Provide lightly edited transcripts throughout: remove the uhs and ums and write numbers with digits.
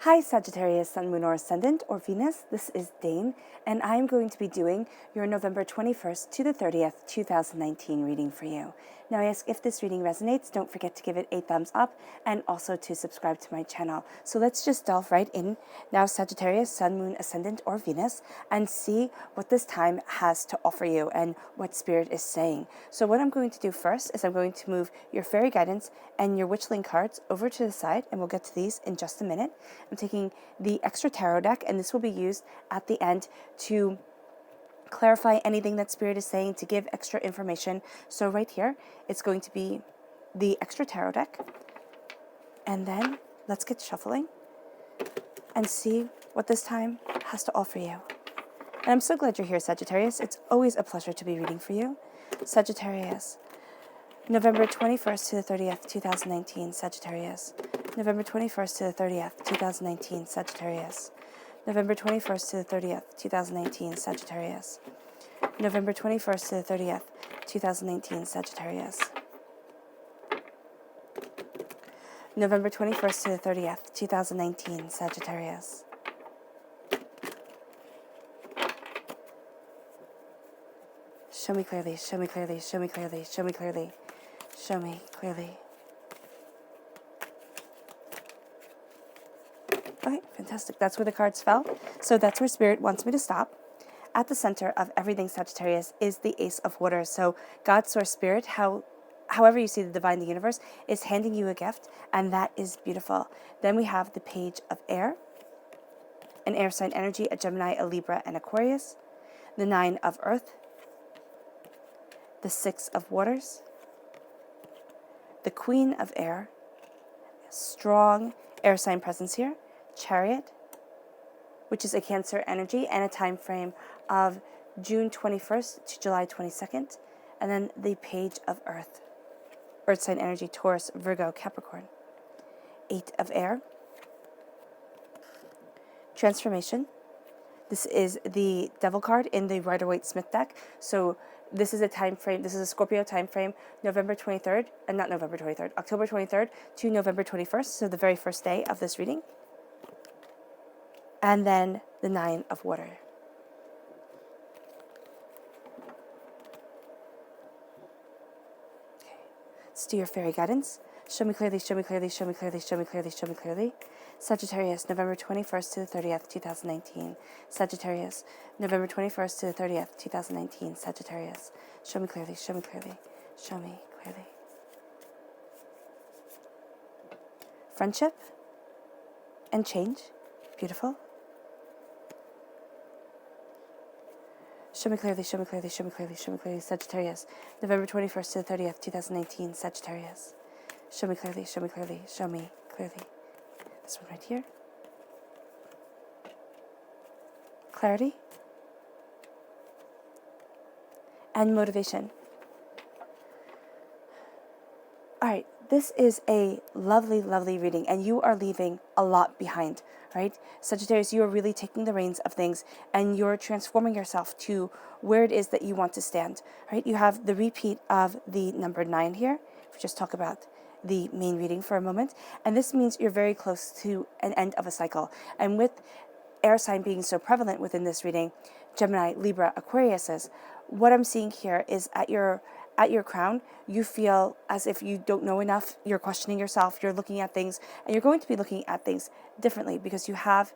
Hi Sagittarius, Sun, Moon, or Ascendant, or Venus. This is Dane, and I'm going to be doing your November 21st to the 30th, 2019 reading for you. Now, I ask if this reading resonates, don't forget to give it a thumbs up and also to subscribe to my channel. So let's just delve right in now, Sagittarius, Sun, Moon, Ascendant, or Venus, and see what this time has to offer you and what Spirit is saying. So what I'm going to do first is I'm going to move your fairy guidance and your witchling cards over to the side, and we'll get to these in just a minute. I'm taking the extra tarot deck, and this will be used at the end to clarify anything that Spirit is saying, to give extra information. So right here, it's going to be the extra tarot deck. And then let's get shuffling and see what this time has to offer you. And I'm so glad you're here, Sagittarius. It's always a pleasure to be reading for you. Sagittarius, November 21st to the 30th, 2019, Sagittarius. November 21st to the 30th, 2019, Sagittarius. November 21st to the 30th, 2019, Sagittarius. November 21st to the 30th, 2019, Sagittarius. November 21st to the 30th, 2019, Sagittarius. Show me clearly, show me clearly, show me clearly, show me clearly, show me clearly. Okay, fantastic. That's where the cards fell. So that's where Spirit wants me to stop. At the center of everything, Sagittarius, is the Ace of Water. So God, Source, Spirit, however you see the divine, the universe, is handing you a gift, and that is beautiful. Then we have the Page of Air, an air sign energy, a Gemini, a Libra, and Aquarius. The Nine of Earth, the Six of Waters, the Queen of Air, strong air sign presence here, Chariot, which is a Cancer energy and a time frame of June 21st to July 22nd, and then the Page of Earth, earth sign energy, Taurus, Virgo, Capricorn. Eight of Air, Transformation. This is the Devil card in the Rider-Waite-Smith deck. So this is a time frame, this is a Scorpio time frame, October 23rd to November 21st, so the very first day of this reading. And then the Nine of Water. Okay. Let's do your fairy guidance. Show me clearly, show me clearly, show me clearly, show me clearly, show me clearly. Sagittarius, November 21st to the 30th, 2019. Sagittarius, November 21st to the 30th, 2019. Sagittarius, show me clearly, show me clearly, show me clearly. Friendship and change. Beautiful. Show me clearly, show me clearly, show me clearly, show me clearly. Sagittarius, November 21st to the 30th, 2019. Sagittarius, show me clearly, show me clearly, show me clearly. This one right here. Clarity and motivation. All right, this is a lovely, lovely reading, and you are leaving a lot behind, right? Sagittarius, you are really taking the reins of things, and you're transforming yourself to where it is that you want to stand, right? You have the repeat of the number 9 here. If we just talk about the main reading for a moment, and this means you're very close to an end of a cycle. And with air sign being so prevalent within this reading, Gemini, Libra, Aquarius, what I'm seeing here is at your crown, you feel as if you don't know enough, you're questioning yourself, you're looking at things, and you're going to be looking at things differently because you have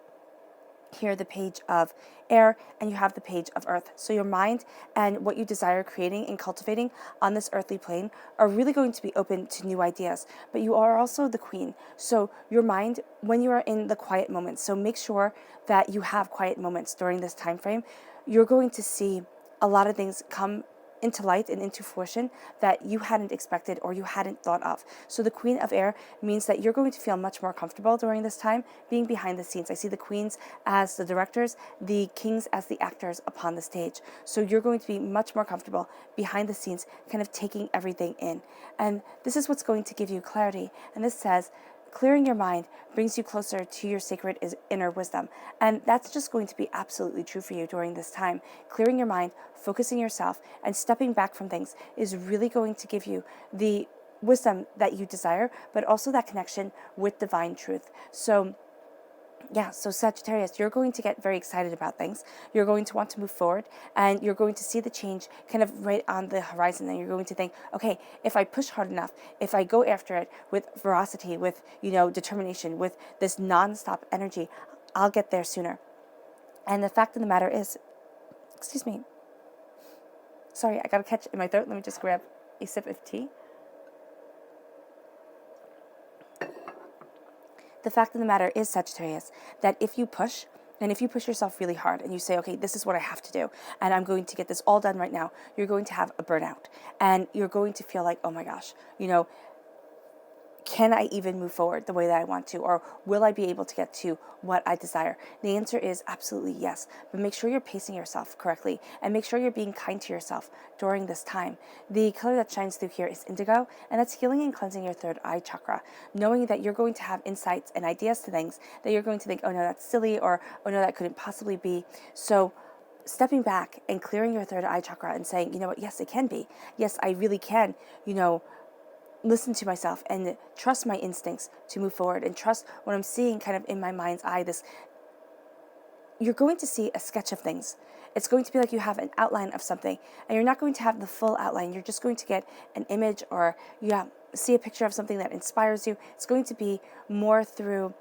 here the Page of Air and you have the Page of Earth. So your mind and what you desire creating and cultivating on this earthly plane are really going to be open to new ideas. But you are also the Queen. So your mind, when you are in the quiet moments, so make sure that you have quiet moments during this time frame, you're going to see a lot of things come into light and into fruition that you hadn't expected or you hadn't thought of. So the Queen of Air means that you're going to feel much more comfortable during this time being behind the scenes. I see the queens as the directors, the kings as the actors upon the stage. So you're going to be much more comfortable behind the scenes, kind of taking everything in. And this is what's going to give you clarity. And this says, clearing your mind brings you closer to your sacred inner wisdom. And that's just going to be absolutely true for you during this time. Clearing your mind, focusing yourself, and stepping back from things is really going to give you the wisdom that you desire, but also that connection with divine truth. So Yeah, so Sagittarius, you're going to get very excited about things. You're going to want to move forward, and you're going to see the change kind of right on the horizon. And you're going to think, okay, if I push hard enough, if I go after it with ferocity, with, determination, with this nonstop energy, I'll get there sooner. And the fact of the matter is, excuse me, sorry, I got a catch in my throat. Let me just grab a sip of tea. The fact of the matter is, Sagittarius, that if you push, and if you push yourself really hard and you say, okay, this is what I have to do, and I'm going to get this all done right now, you're going to have a burnout. And you're going to feel like, oh my gosh, can I even move forward the way that I want to? Or will I be able to get to what I desire? The answer is absolutely yes. But make sure you're pacing yourself correctly, and make sure you're being kind to yourself during this time. The color that shines through here is indigo, and that's healing and cleansing your third eye chakra. Knowing that you're going to have insights and ideas to things that you're going to think, oh no, that's silly, or oh no, that couldn't possibly be. So stepping back and clearing your third eye chakra and saying, you know what, yes, it can be. Yes, I really can, listen to myself and trust my instincts to move forward, and trust what I'm seeing kind of in my mind's eye. You're going to see a sketch of things. It's going to be like you have an outline of something, and you're not going to have the full outline. You're just going to get an image, or see a picture of something that inspires you. It's going to be more through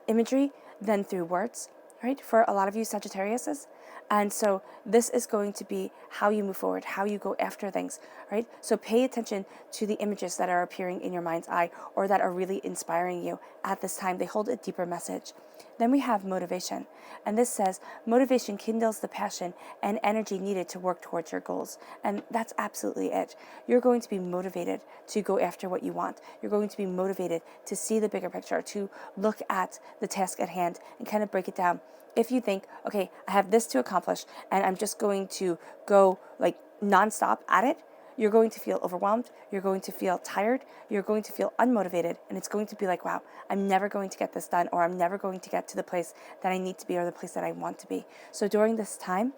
imagery than through words, right? For a lot of you Sagittariuses. And so this is going to be how you move forward, how you go after things, right? So pay attention to the images that are appearing in your mind's eye, or that are really inspiring you at this time. They hold a deeper message. Then we have motivation. And this says, motivation kindles the passion and energy needed to work towards your goals. And that's absolutely it. You're going to be motivated to go after what you want. You're going to be motivated to see the bigger picture, to look at the task at hand and kind of break it down. If you think, okay, I have this to accomplish and I'm just going to go like nonstop at it, you're going to feel overwhelmed, you're going to feel tired, you're going to feel unmotivated, and it's going to be like, wow, I'm never going to get this done, or I'm never going to get to the place that I need to be, or the place that I want to be. So during this time,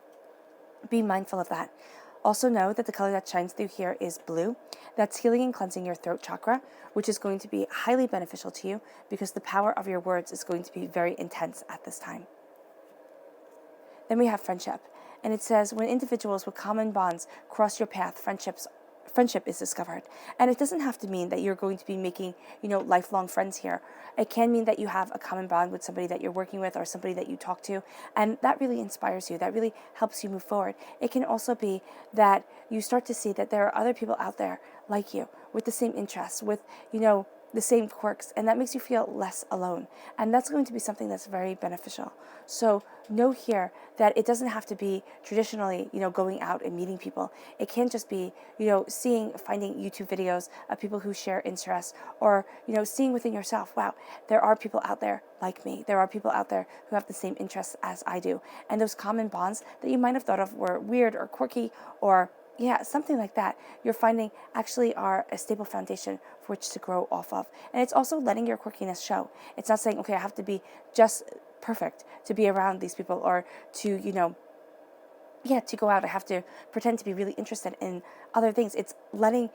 be mindful of that. Also know that the color that shines through here is blue. That's healing and cleansing your throat chakra, which is going to be highly beneficial to you, because the power of your words is going to be very intense at this time. Then we have friendship. And it says, when individuals with common bonds cross your path, friendship is discovered. And it doesn't have to mean that you're going to be making, lifelong friends here. It can mean that you have a common bond with somebody that you're working with, or somebody that you talk to, and that really inspires you. That really helps you move forward. It can also be that you start to see that there are other people out there like you, with the same interests, with, the same quirks, and that makes you feel less alone. And that's going to be something that's very beneficial. So know here that it doesn't have to be traditionally, going out and meeting people. It can just be, finding YouTube videos of people who share interests, or, seeing within yourself, wow, there are people out there like me. There are people out there who have the same interests as I do. And those common bonds that you might have thought of were weird or quirky, or something like that, you're finding actually are a stable foundation for which to grow off of. And it's also letting your quirkiness show. It's not saying, okay, I have to be just perfect to be around these people, or to, to go out. I have to pretend to be really interested in other things. It's letting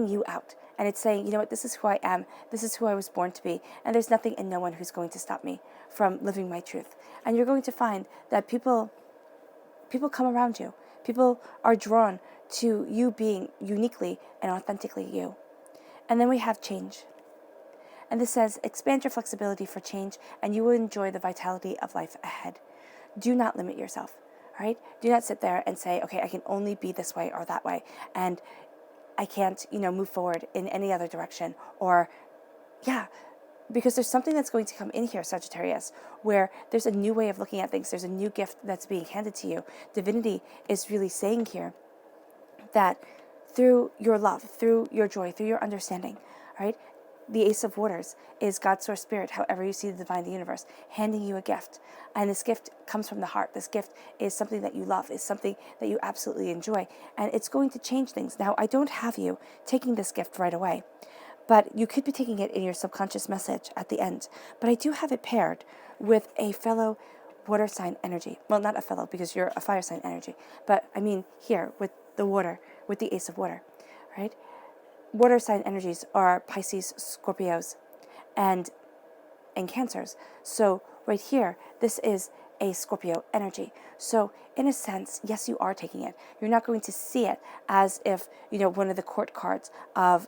you out. And it's saying, you know what, this is who I am. This is who I was born to be. And there's nothing and no one who's going to stop me from living my truth. And you're going to find that people come around you. People are drawn to you being uniquely and authentically you. And then we have change. And this says, expand your flexibility for change, and you will enjoy the vitality of life ahead. Do not limit yourself, right? Do not sit there and say, okay, I can only be this way or that way, and I can't, move forward in any other direction. Or, because there's something that's going to come in here, Sagittarius, where there's a new way of looking at things. There's a new gift that's being handed to you. Divinity is really saying here that through your love, through your joy, through your understanding, right? The Ace of Waters is God's source spirit, however you see the divine, the universe, handing you a gift. And this gift comes from the heart. This gift is something that you love, is something that you absolutely enjoy. And it's going to change things. Now, I don't have you taking this gift right away, but you could be taking it in your subconscious message at the end. But I do have it paired with a fellow water sign energy. Well, not a fellow, because you're a fire sign energy. But I mean here, with the water, with the Ace of Water, right? Water sign energies are Pisces, Scorpios, and and Cancers. So right here, this is a Scorpio energy. So in a sense, yes, you are taking it. You're not going to see it as if, one of the court cards of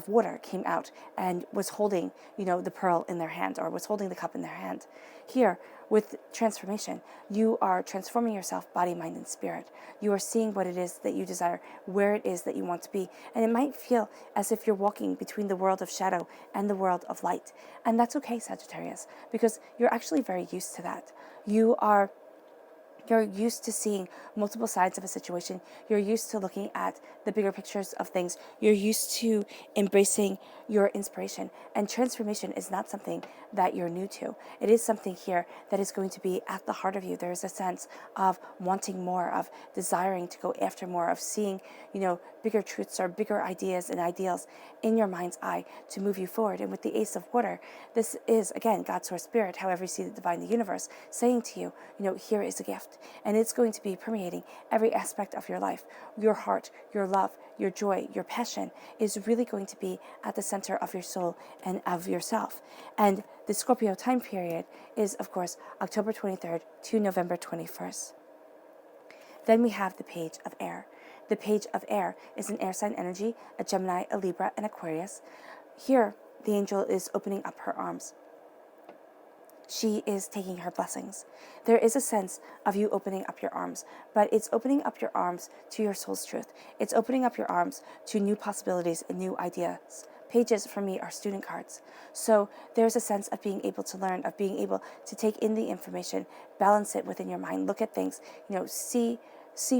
water came out and was holding, the pearl in their hand, or was holding the cup in their hand. Here, with transformation, you are transforming yourself, body, mind, and spirit. You are seeing what it is that you desire, where it is that you want to be. And it might feel as if you're walking between the world of shadow and the world of light. And that's okay, Sagittarius, because you're actually very used to that. You're used to seeing multiple sides of a situation. You're used to looking at the bigger pictures of things. You're used to embracing your inspiration. And transformation is not something that you're new to. It is something here that is going to be at the heart of you. There is a sense of wanting more, of desiring to go after more, of seeing, bigger truths or bigger ideas and ideals in your mind's eye to move you forward. And with the Ace of Water, this is, again, God, Source, Spirit, however you see the divine, the universe, saying to you, here is a gift. And it's going to be permeating every aspect of your life. Your heart, your love, your joy, your passion is really going to be at the center of your soul and of yourself. And the Scorpio time period is, of course, October 23rd to November 21st. Then we have the Page of Air. The Page of Air is an air sign energy, a Gemini, a Libra, and Aquarius. Here, the angel is opening up her arms. She is taking her blessings. There is a sense of you opening up your arms, but it's opening up your arms to your soul's truth. It's opening up your arms to new possibilities and new ideas. Pages for me are student cards. So there's a sense of being able to learn, of being able to take in the information, balance it within your mind, look at things, see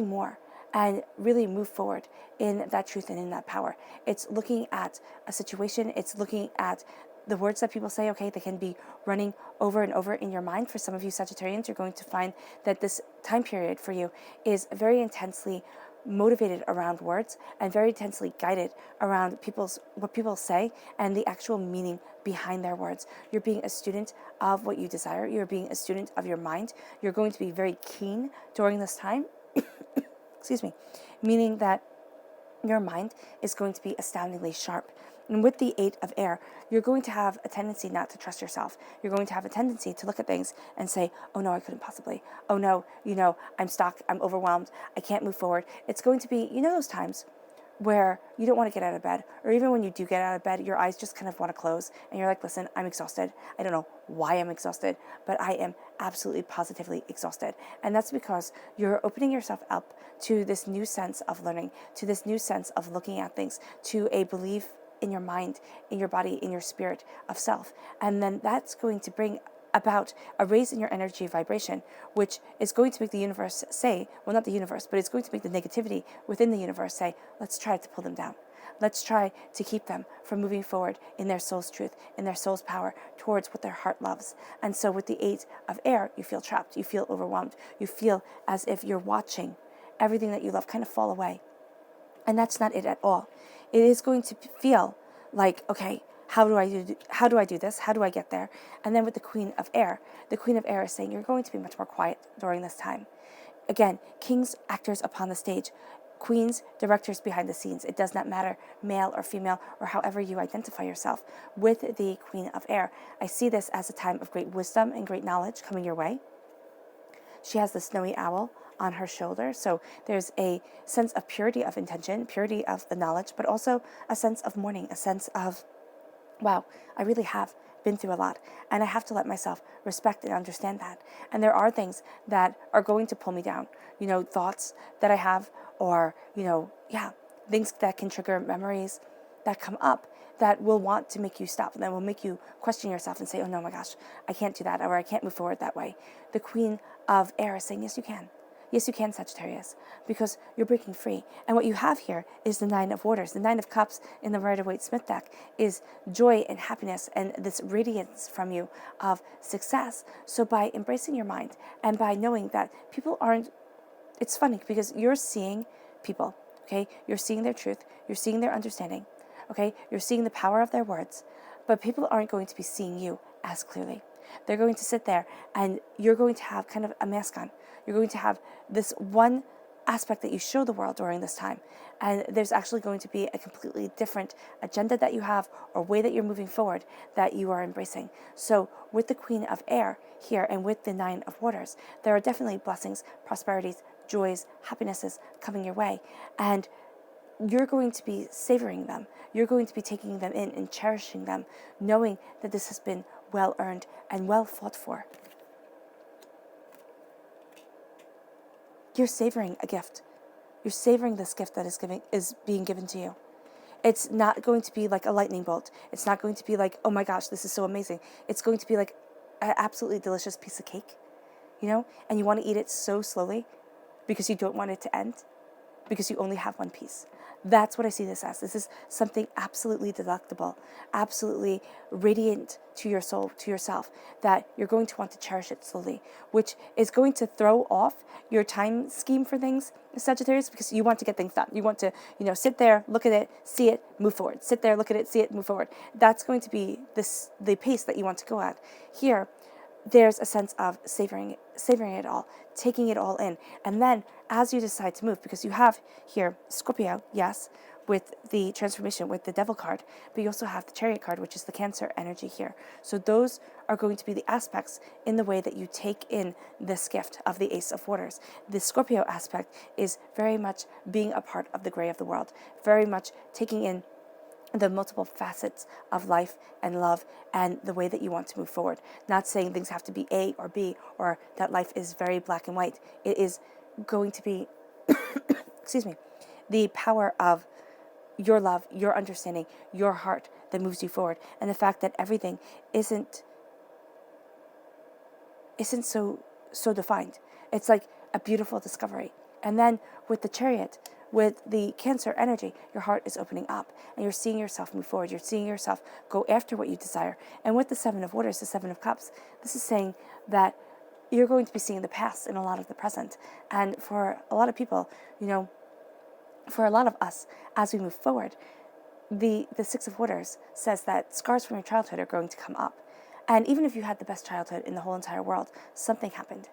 more, and really move forward in that truth and in that power. It's looking at a situation, it's looking at the words that people say, okay, they can be running over and over in your mind. For some of you Sagittarians, you're going to find that this time period for you is very intensely motivated around words and very intensely guided around what people say and the actual meaning behind their words. You're being a student of what you desire. You're being a student of your mind. You're going to be very keen during this time. Excuse me. Meaning that your mind is going to be astoundingly sharp. And with the Eight of Air, you're going to have a tendency not to trust yourself. You're going to have a tendency to look at things and say, oh no, I couldn't possibly. Oh no, I'm stuck, I'm overwhelmed, I can't move forward. It's going to be, those times where you don't want to get out of bed, or even when you do get out of bed, your eyes just kind of want to close, and you're like, listen, I'm exhausted. I don't know why I'm exhausted, but I am absolutely positively exhausted. And that's because you're opening yourself up to this new sense of learning, to this new sense of looking at things, to a belief in your mind, in your body, in your spirit of self. And then that's going to bring about a raise in your energy vibration, which is going to make the universe say, well, not the universe, but it's going to make the negativity within the universe say, let's try to pull them down. Let's try to keep them from moving forward in their soul's truth, in their soul's power, towards what their heart loves. And so with the Eight of Air, you feel trapped, you feel overwhelmed, you feel as if you're watching everything that you love kind of fall away. And that's not it at all. It is going to feel like, okay, how do I do this? How do I get there? And then with the Queen of Air is saying you're going to be much more quiet during this time. Again, kings, actors upon the stage, queens, directors behind the scenes. It does not matter, male or female, or however you identify yourself. With the Queen of Air, I see this as a time of great wisdom and great knowledge coming your way. She has the snowy owl on her shoulder, so there's a sense of purity of intention, purity of the knowledge, but also a sense of mourning, a sense of, wow, I really have been through a lot, and I have to let myself respect and understand that. And there are things that are going to pull me down, thoughts that I have, or, things that can trigger memories that come up that will want to make you stop, and that will make you question yourself and say, oh no, my gosh, I can't do that, or I can't move forward that way. The Queen of Air is saying, yes, you can. Yes, you can, Sagittarius, because you're breaking free. And what you have here is the Nine of Waters. The Nine of Cups in the Rider-Waite-Smith deck is joy and happiness and this radiance from you of success. So by embracing your mind and by knowing that people aren't, it's funny because you're seeing people, okay? You're seeing their truth. You're seeing their understanding, okay? You're seeing the power of their words, but people aren't going to be seeing you as clearly. They're going to sit there and you're going to have kind of a mask on. You're going to have this one aspect that you show the world during this time. And there's actually going to be a completely different agenda that you have, or way that you're moving forward, that you are embracing. So with the Queen of Air here and with the Nine of Waters, there are definitely blessings, prosperities, joys, happinesses coming your way. And you're going to be savoring them. You're going to be taking them in and cherishing them, knowing that this has been well earned and well fought for. You're savoring a gift. You're savoring this gift that is being given to you. It's not going to be like a lightning bolt. It's not going to be like, oh my gosh, this is so amazing. It's going to be like an absolutely delicious piece of cake, and you want to eat it so slowly because you don't want it to end, because you only have one piece. That's what I see this as. This is something absolutely delectable, absolutely radiant to your soul, to yourself, that you're going to want to cherish it slowly, which is going to throw off your time scheme for things, Sagittarius, because you want to get things done. You want to, sit there, look at it, see it, move forward. Sit there, look at it, see it, move forward. That's going to be the pace that you want to go at. Here, there's a sense of savoring it all, taking it all in. And then as you decide to move, because you have here Scorpio, yes, with the transformation, with the Devil card, but you also have the Chariot card, which is the Cancer energy here. So those are going to be the aspects in the way that you take in this gift of the Ace of Waters. The Scorpio aspect is very much being a part of the gray of the world, very much taking in the multiple facets of life and love and the way that you want to move forward. Not saying things have to be A or B, or that life is very black and white. It is going to be, excuse me, the power of your love, your understanding, your heart that moves you forward. And the fact that everything isn't so defined. It's like a beautiful discovery. And then with the Chariot, with the Cancer energy, your heart is opening up and you're seeing yourself move forward. You're seeing yourself go after what you desire. And with the Seven of Waters, the Seven of Cups, this is saying that you're going to be seeing the past in a lot of the present. And for a lot of people, for a lot of us, as we move forward, the Six of Waters says that scars from your childhood are going to come up. And even if you had the best childhood in the whole entire world, something happened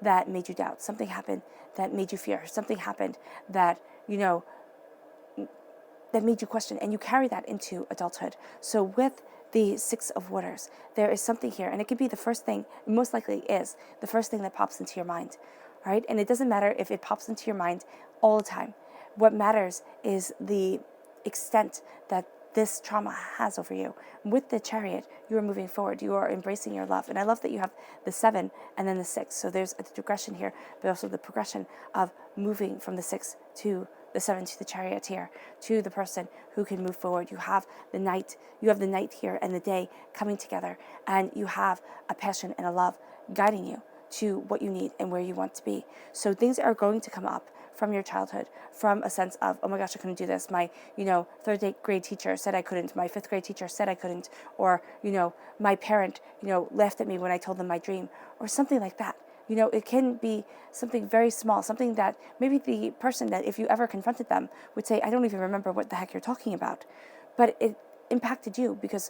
that made you doubt. Something happened that made you fear. Something happened that, that made you question. And you carry that into adulthood. So with the Six of Waters, there is something here. And it could be the first thing, most likely is, the first thing that pops into your mind. Right? And it doesn't matter if it pops into your mind all the time. What matters is the extent that this trauma has over you. With the Chariot, you are moving forward. You are embracing your love. And I love that you have the 7 and then the 6. So there's a digression here, but also the progression of moving from the 6 to the 7 to the Chariot here, to the person who can move forward. You have the night here and the day coming together, and you have a passion and a love guiding you to what you need and where you want to be. So things are going to come up from your childhood, from a sense of, oh my gosh, I couldn't do this. My, third grade teacher said I couldn't. My 5th grade teacher said I couldn't. Or, my parent, laughed at me when I told them my dream, or something like that. It can be something very small, something that maybe the person that if you ever confronted them would say, I don't even remember what the heck you're talking about. But it impacted you because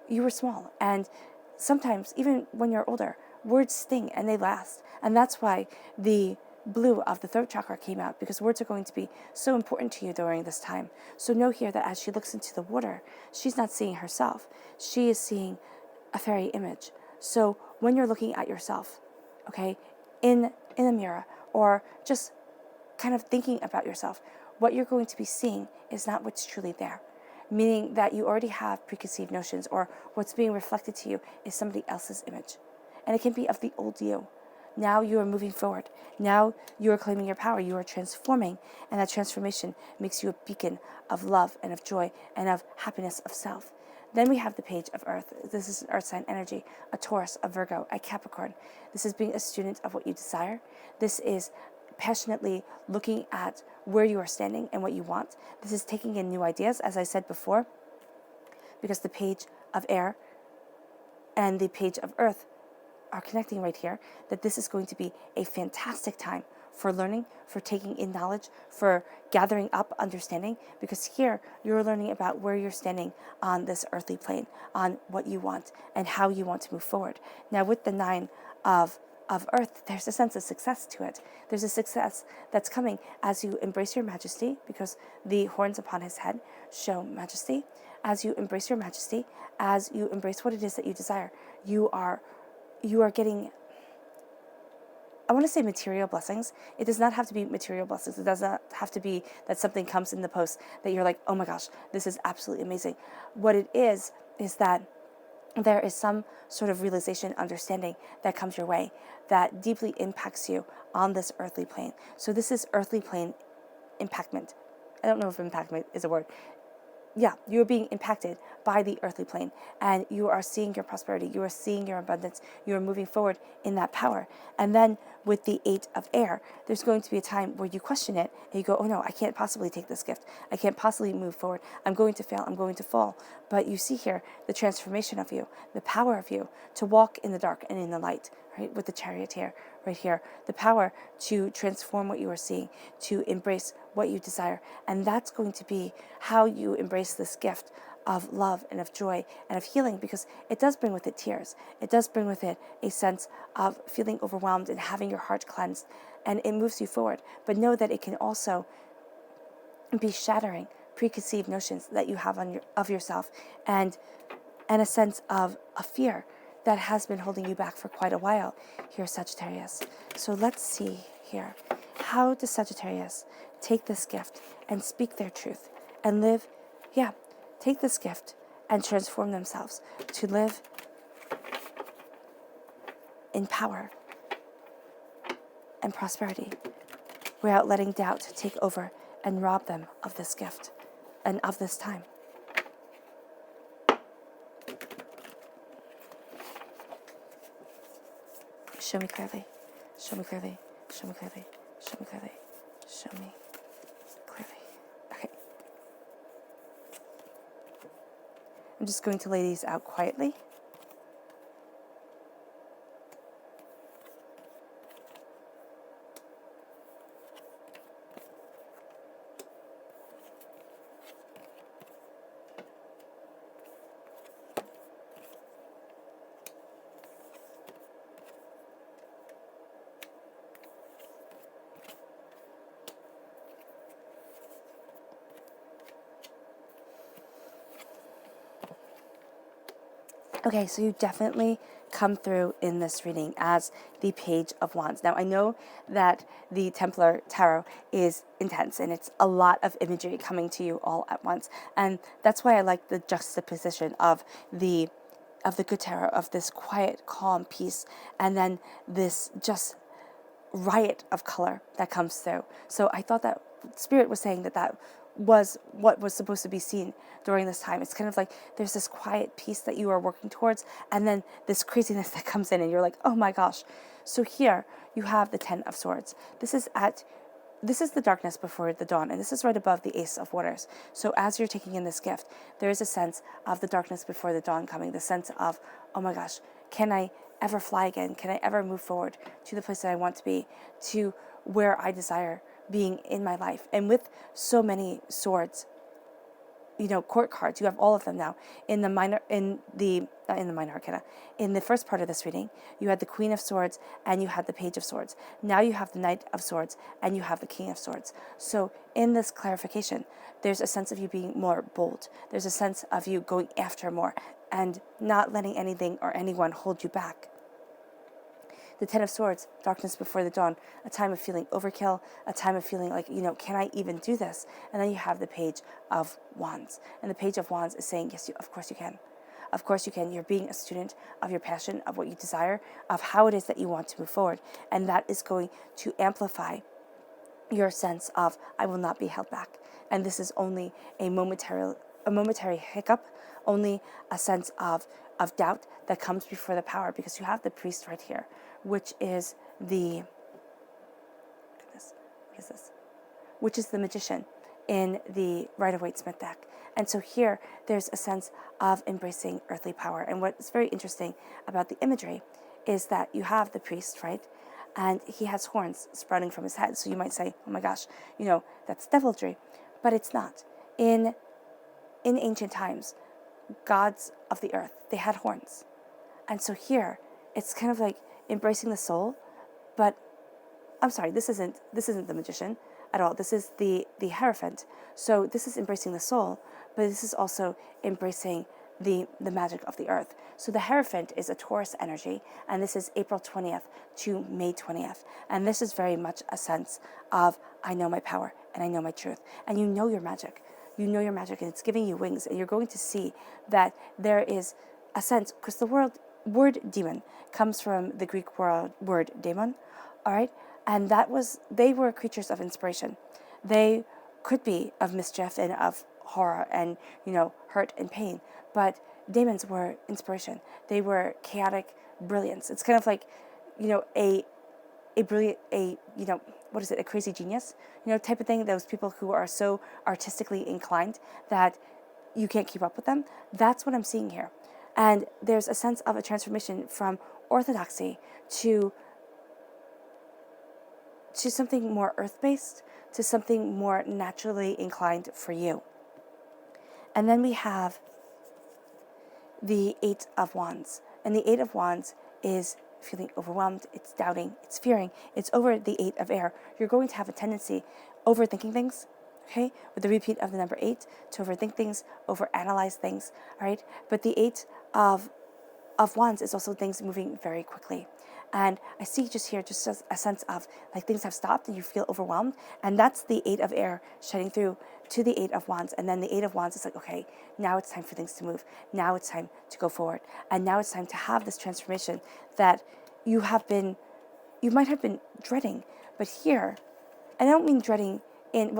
you were small. And sometimes, even when you're older, words sting and they last. And that's why the blue of the throat chakra came out, because words are going to be so important to you during this time. So know here that as she looks into the water, she's not seeing herself. She is seeing a fairy image. So when you're looking at yourself, okay, in a mirror, or just kind of thinking about yourself, what you're going to be seeing is not what's truly there. Meaning that you already have preconceived notions, or what's being reflected to you is somebody else's image. And it can be of the old you. Now you are moving forward. Now you are claiming your power. You are transforming. And that transformation makes you a beacon of love and of joy and of happiness of self. Then we have the Page of Earth. This is an earth sign energy, a Taurus, a Virgo, a Capricorn. This is being a student of what you desire. This is passionately looking at where you are standing and what you want. This is taking in new ideas, as I said before, because the Page of Air and the Page of Earth are connecting right here, that this is going to be a fantastic time for learning, for taking in knowledge, for gathering up understanding, because here you're learning about where you're standing on this earthly plane, on what you want and how you want to move forward. Now with the 9 of of earth, there's a sense of success to it. There's a success that's coming as you embrace your majesty, because the horns upon his head show majesty. As you embrace your majesty, as you embrace what it is that you desire, you are getting, I want to say, material blessings. It does not have to be material blessings. It does not have to be that something comes in the post that you're like, oh my gosh, this is absolutely amazing. What it is that there is some sort of realization, understanding that comes your way that deeply impacts you on this earthly plane. So this is earthly plane impactment. I don't know if impactment is a word. Yeah, you are being impacted by the earthly plane, and you are seeing your prosperity, you are seeing your abundance, you are moving forward in that power. And then with the 8 of air, there's going to be a time where you question it, and you go, oh no, I can't possibly take this gift. I can't possibly move forward. I'm going to fail. I'm going to fall. But you see here the transformation of you, the power of you to walk in the dark and in the light, right? With the charioteer right here, the power to transform what you are seeing, to embrace what you desire. And that's going to be how you embrace this gift of love and of joy and of healing, because it does bring with it tears. It does bring with it a sense of feeling overwhelmed and having your heart cleansed, and it moves you forward. But know that it can also be shattering preconceived notions that you have of yourself, and a sense of a fear that has been holding you back for quite a while here, Sagittarius. So let's see here. How does Sagittarius take this gift and speak their truth and live, take this gift and transform themselves to live in power and prosperity without letting doubt take over and rob them of this gift and of this time? Show me clearly. Show me clearly. Show me clearly. Show me clearly. Show me clearly. Okay. I'm just going to lay these out quietly. Okay, so you definitely come through in this reading as the Page of Wands. Now, I know that the Templar Tarot is intense, and it's a lot of imagery coming to you all at once. And that's why I like the juxtaposition of the Good Tarot, of this quiet, calm peace, and then this just riot of color that comes through. So I thought that Spirit was saying that was what was supposed to be seen during this time. It's kind of like there's this quiet peace that you are working towards, and then this craziness that comes in, and you're like, oh my gosh. So here you have the 10 of Swords. This is the darkness before the dawn, and this is right above the Ace of Waters. So as you're taking in this gift, there is a sense of the darkness before the dawn coming, the sense of, oh my gosh, can I ever fly again? Can I ever move forward to the place that I want to be, to where I desire being in my life? And with so many swords, court cards, you have all of them now. In the minor arcana, in the first part of this reading, you had the Queen of Swords and you had the Page of Swords. Now you have the Knight of Swords and you have the King of Swords. So in this clarification, there's a sense of you being more bold. There's a sense of you going after more and not letting anything or anyone hold you back. The 10 of Swords, darkness before the dawn, a time of feeling overkill, a time of feeling like, can I even do this? And then you have the Page of Wands. And the Page of Wands is saying, yes, of course you can. Of course you can. You're being a student of your passion, of what you desire, of how it is that you want to move forward. And that is going to amplify your sense of, I will not be held back. And this is only a momentary hiccup, only a sense of doubt that comes before the power, because you have the Priest right here, which is the which is the Magician in the Rider-Waite-Smith deck. And so here there's a sense of embracing earthly power. And what's very interesting about the imagery is that you have the priest, right? And he has horns sprouting from his head. So you might say, oh my gosh, that's devilry. But it's not. In ancient times, gods of the earth, they had horns. And so here, it's kind of like embracing the soul, but I'm sorry, this isn't the magician at all. This is the Hierophant. So this is embracing the soul, but this is also embracing the magic of the earth. So the Hierophant is a Taurus energy, and this is April 20th to May 20th. And this is very much a sense of, I know my power and I know my truth. And you know your magic. You know your magic, and it's giving you wings, and you're going to see that there is a sense, because the word demon comes from the Greek word daemon, all right? And they were creatures of inspiration. They could be of mischief and of horror and, hurt and pain, but daemons were inspiration. They were chaotic brilliance. It's kind of like, a brilliant, what is it, a crazy genius, type of thing. Those people who are so artistically inclined that you can't keep up with them. That's what I'm seeing here. And there's a sense of a transformation from orthodoxy to something more earth-based, to something more naturally inclined for you. And then we have the Eight of Wands. And the Eight of Wands is feeling overwhelmed, it's doubting, it's fearing, it's over the Eight of Air. You're going to have a tendency overthinking things, okay, with the repeat of the number 8, to overthink things, overanalyze things, all right? But the Eight of Wands is also things moving very quickly. And I see just here just a sense of like things have stopped and you feel overwhelmed. And that's the Eight of Air shedding through to the Eight of Wands. And then the Eight of Wands is like, okay, now it's time for things to move. Now it's time to go forward. And now it's time to have this transformation that you might have been dreading. But here, and I don't mean dreading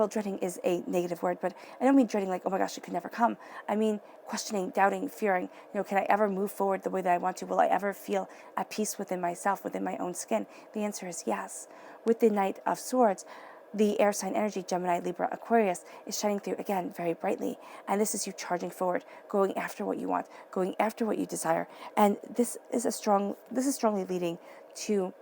dreading is a negative word, but I don't mean dreading like, oh my gosh, it could never come. I mean questioning, doubting, fearing, can I ever move forward the way that I want to? Will I ever feel at peace within myself, within my own skin? The answer is yes. With the Knight of Swords, the air sign energy, Gemini, Libra, Aquarius, is shining through again very brightly. And this is you charging forward, going after what you want, going after what you desire. And this is strongly leading to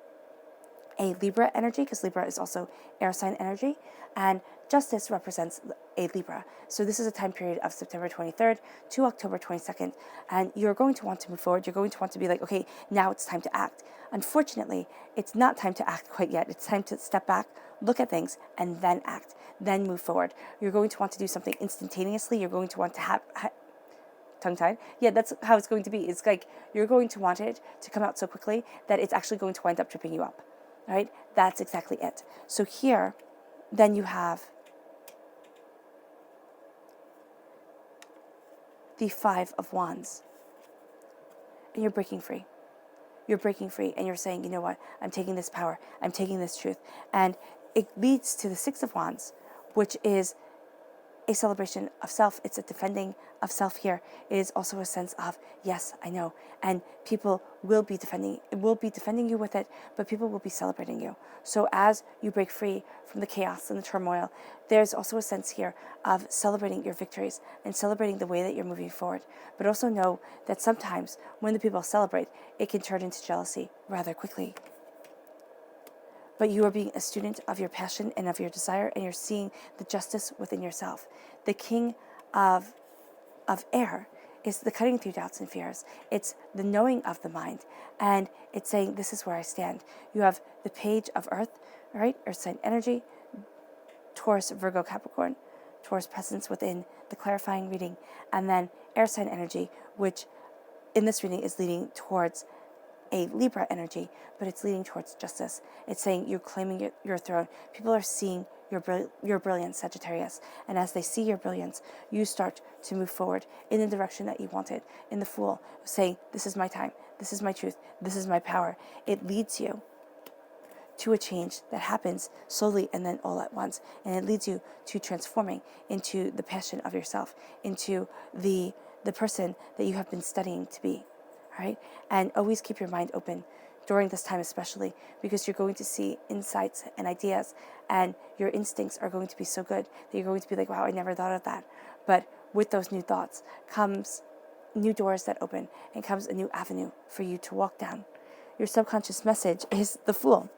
a Libra energy, because Libra is also air sign energy, and Justice represents a Libra. So this is a time period of September 23rd to October 22nd, and you're going to want to move forward. You're going to want to be like, okay, now it's time to act. Unfortunately, it's not time to act quite yet. It's time to step back, look at things, and then act, then move forward. You're going to want to do something instantaneously. You're going to want to have tongue-tied. Yeah, that's how it's going to be. It's like you're going to want it to come out so quickly that it's actually going to wind up tripping you up. All right, that's exactly it. So here, then you have the Five of Wands. And you're breaking free. You're breaking free, and you're saying, you know what, I'm taking this power, I'm taking this truth. And it leads to the Six of Wands, which is a celebration of self. It's a defending of self here. It is also a sense of, yes, I know. And people will be defending you with it, but people will be celebrating you. So as you break free from the chaos and the turmoil, there's also a sense here of celebrating your victories and celebrating the way that you're moving forward. But also know that sometimes when the people celebrate, it can turn into jealousy rather quickly. But you are being a student of your passion and of your desire, and you're seeing the justice within yourself. The King of Air is the cutting through doubts and fears. It's the knowing of the mind, and it's saying, this is where I stand. You have the Page of Earth, right? Earth sign energy, Taurus, Virgo, Capricorn, Taurus presence within the clarifying reading, and then air sign energy, which in this reading is leading towards a Libra energy, but it's leading towards justice. It's saying you're claiming your throne. People are seeing your brilliance, Sagittarius. And as they see your brilliance, you start to move forward in the direction that you wanted. In the Fool, saying, this is my time, this is my truth, this is my power. It leads you to a change that happens slowly and then all at once. And it leads you to transforming into the passion of yourself, into the person that you have been studying to be. All right? And always keep your mind open during this time especially, because you're going to see insights and ideas, and your instincts are going to be so good that you're going to be like, wow, I never thought of that. But with those new thoughts comes new doors that open, and comes a new avenue for you to walk down. Your subconscious message is the Fool.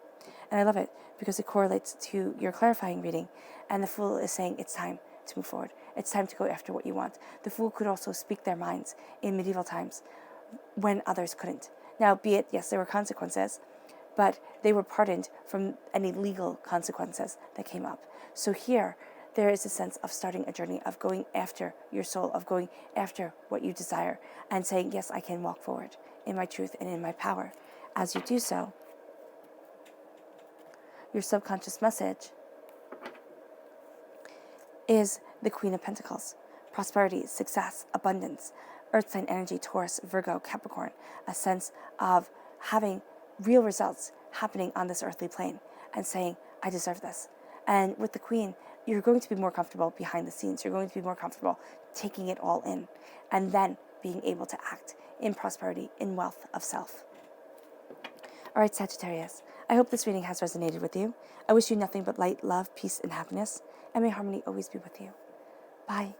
And I love it because it correlates to your clarifying reading. And the Fool is saying it's time to move forward. It's time to go after what you want. The Fool could also speak their minds in medieval times when others couldn't. Now, be it, yes, there were consequences, but they were pardoned from any legal consequences that came up. So here, there is a sense of starting a journey of going after your soul, of going after what you desire, and saying, yes, I can walk forward in my truth and in my power. As you do so, your subconscious message is the Queen of Pentacles. Prosperity, success, abundance, earth sign energy, Taurus, Virgo, Capricorn, a sense of having real results happening on this earthly plane and saying, I deserve this. And with the Queen, you're going to be more comfortable behind the scenes. You're going to be more comfortable taking it all in and then being able to act in prosperity, in wealth of self. All right, Sagittarius, I hope this reading has resonated with you. I wish you nothing but light, love, peace, and happiness, and may harmony always be with you. Bye.